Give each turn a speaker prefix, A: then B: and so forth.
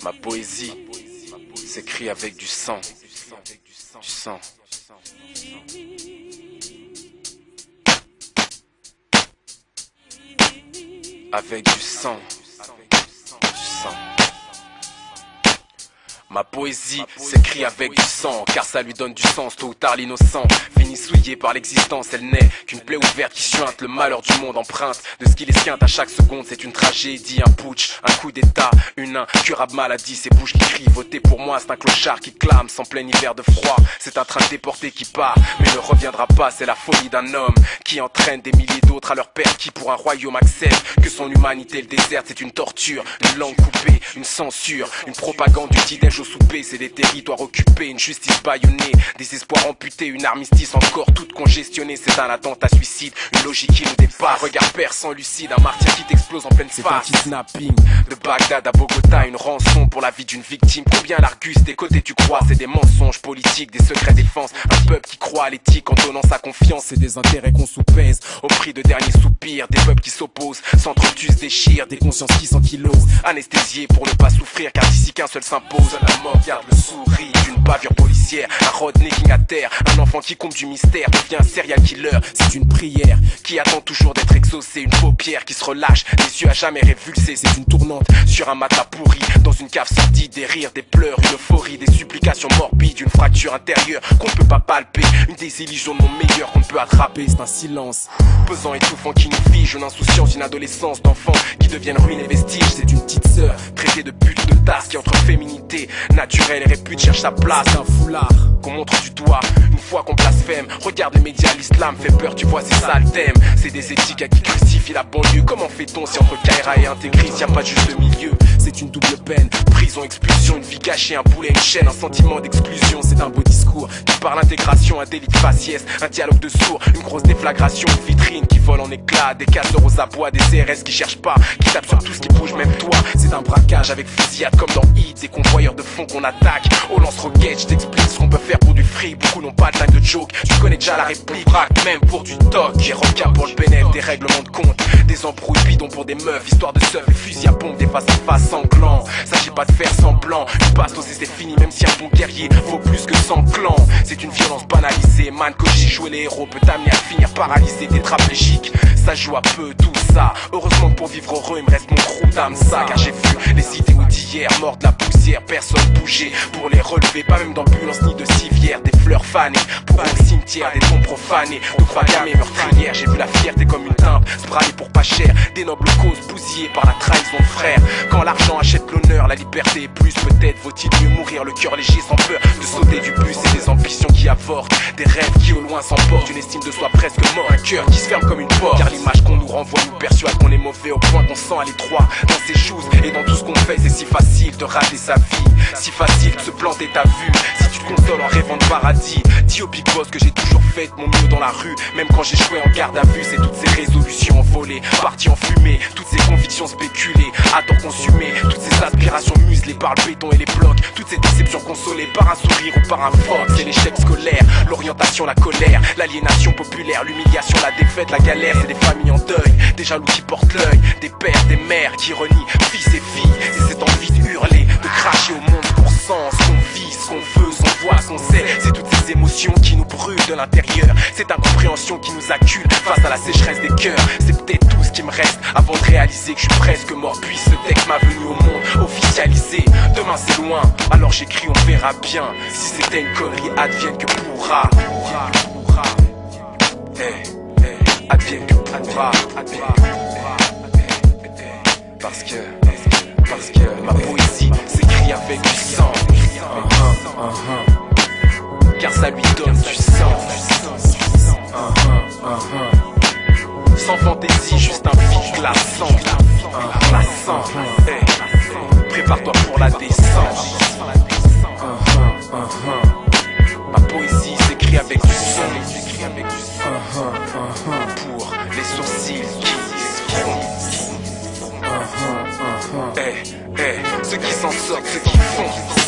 A: Ma poésie s'écrit avec du sang. Du sang. Avec du sang. Du sang. Ma poésie s'écrit avec du sang, car ça lui donne du sens. Tôt ou tard l'innocent finit souillé par l'existence. Elle n'est qu'une plaie ouverte qui suinte le malheur du monde, empreinte de ce qui l'esquinte à chaque seconde. C'est une tragédie, un putsch, un coup d'état, une incurable maladie. Ces bouches qui crient, votez pour moi, c'est un clochard qui clame sans plein hiver de froid. C'est un train déporté qui part, mais ne reviendra pas. C'est la folie d'un homme qui entraîne des milliers d'autres à leur perte, qui pour un royaume accepte que son humanité le déserte. C'est une torture, une langue coupée, une censure, une propagande du petit-déj au souper. C'est des territoires occupés, une justice bâillonnée, des espoirs amputés, une armistice encore toute congestionnée. C'est un attentat suicide, une logique qui nous dépasse. Regard perçant lucide, un martyr qui t'explose en pleine face. C'est un kidnapping de Bagdad à Bogota, une rançon pour la vie d'une victime. Combien l'Argus des côtés tu crois? C'est des mensonges politiques, des secrets défense. Un peuple qui croit à l'éthique en donnant sa confiance. C'est des intérêts qu'on sous-pèse au prix de derniers soupirs. Des peuples qui s'opposent, s'entretuent, se déchirent. Des consciences qui s'ankylosent, anesthésiées pour ne pas souffrir, car d'ici qu'un seul s'impose. La mort garde le sourire d'une bavure policière. Un Rodney à terre, un enfant qui compte du mystère devient un serial killer. C'est une prière qui attend toujours d'être exaucée, une paupière qui se relâche, des yeux à jamais révulsés. C'est une tournante sur un matelas pourri, dans une cave sordide, des rires, des pleurs, une euphorie, des supplications morbides, une fracture intérieure qu'on ne peut pas palper, une désillusion non meilleure qu'on ne peut attraper. C'est un silence pesant, étouffant qui nous fige, une insouciance, une adolescence d'enfants qui deviennent ruines et vestiges. C'est une petite sœur traitée de pute de tasse qui entre féminité naturelle et répute cherche sa place. Un foulard qu'on montre du doigt une fois qu'on blasphème. Regarde les médias, l'islam fait peur, tu vois c'est ça le thème. C'est des éthiques à qui crucifient la banlieue. Comment fait-on si entre Kaira et intégrisme y a pas de juste milieu? C'est une double peine, prison, expulsion, une vie cachée, un boulet, une chaîne, un sentiment d'exclusion. C'est un beau discours qui parle intégration, un délit de faciès, un dialogue de sourds, une grosse déflagration, une vitrine qui vole en éclats, des casseurs aux abois, des CRS qui cherchent pas, qui tapent sur tout ce qui bouge, même toi. C'est un braquage avec fusillade comme dans Hit, des convoyeurs de fond qu'on attaque au lance-roquettes. Je t'explique ce qu'on peut faire pour du fric, beaucoup n'ont pas le time de joke. Tu connais déjà la réplique, braque même pour du toc. J'ai requin pour le bénéf, des règlements de compte, des embrouilles bidons pour des meufs, histoire de seuf et fusil à pompe, des face à face sanglants. S'agit pas de faire semblant, une bastos et c'est fini, même si un bon guerrier vaut plus que 100 clans. C'est une violence banalisée, man, que j'ai joué les héros peut t'amener à finir paralysé, tétraplégique. Ça joue à peu tout ça. Heureusement que pour vivre heureux, il me reste mon crew d'âme ça. Car j'ai vu les idéaux d'hier, morts de la poussière, personne bougeait pour les relever, pas même d'ambulance ni de civière. Des fleurs fanées pour un cimetière, des tombes profanées, d'autres gamées meurtrières. J'ai vu la fierté comme une teinte, se brailler pour pas cher, des nobles causes bousillées par la trahison de frère. Quand l'argent achète l'honneur, la liberté est plus, peut-être vaut-il mieux mourir le cœur léger sans peur de sauter du bus. Et des ambitions qui avortent, des rêves qui au loin s'emportent, une estime de soi presque mort, un cœur qui se ferme comme une porte. Car l'image qu'on nous renvoie nous persuade qu'on est mauvais au point qu'on sent à l'étroit dans ses choses et dans tout ce qu'on fait. C'est si facile de rater sa vie, si facile de se planter ta vue. Si tu te consoles en rêvant de paradis, dis au big boss que j'ai toujours fait de mon mieux dans la rue, même quand j'ai joué en garde à vue. C'est toutes ces résolutions envolées, parties en fumée, toutes ces convictions spéculées, à tort consumées, toutes ces aspirations muselées par le béton et les blocs, toutes ces déceptions consolées par un sourire ou par un fox. C'est l'échec scolaire, l'orientation, la colère, l'aliénation populaire, l'humiliation, la défaite, la galère. C'est des familles en deuil, des jaloux qui portent l'œil, des pères, des mères qui renient fils et filles. C'est cette envie de hurler, de cracher au monde pour sens, ce qu'on vit, ce qu'on veut, ce qu'on voit, ce qu'on sait. C'est toutes ces émotions qui nous brûlent de l'intérieur, cette incompréhension qui nous accule face à la sécheresse des cœurs. C'est peut-être tout ce qui me reste avant de réaliser que je suis presque mort. Puis ce texte m'a venu au monde officialisé. Demain c'est loin, alors j'écris, on verra bien. Si c'était une connerie, advienne que pourra. Advienne que pourra. Parce que ma poésie s'écrit avec du sang. Car ça lui donne du sens. Sans fantaisie, juste un vide glaçant. Glaçant. Prépare-toi pour la descente. Ma poésie s'écrit avec du son. Pour les sourcils qui font. Ceux qui s'en sortent, ceux qui font.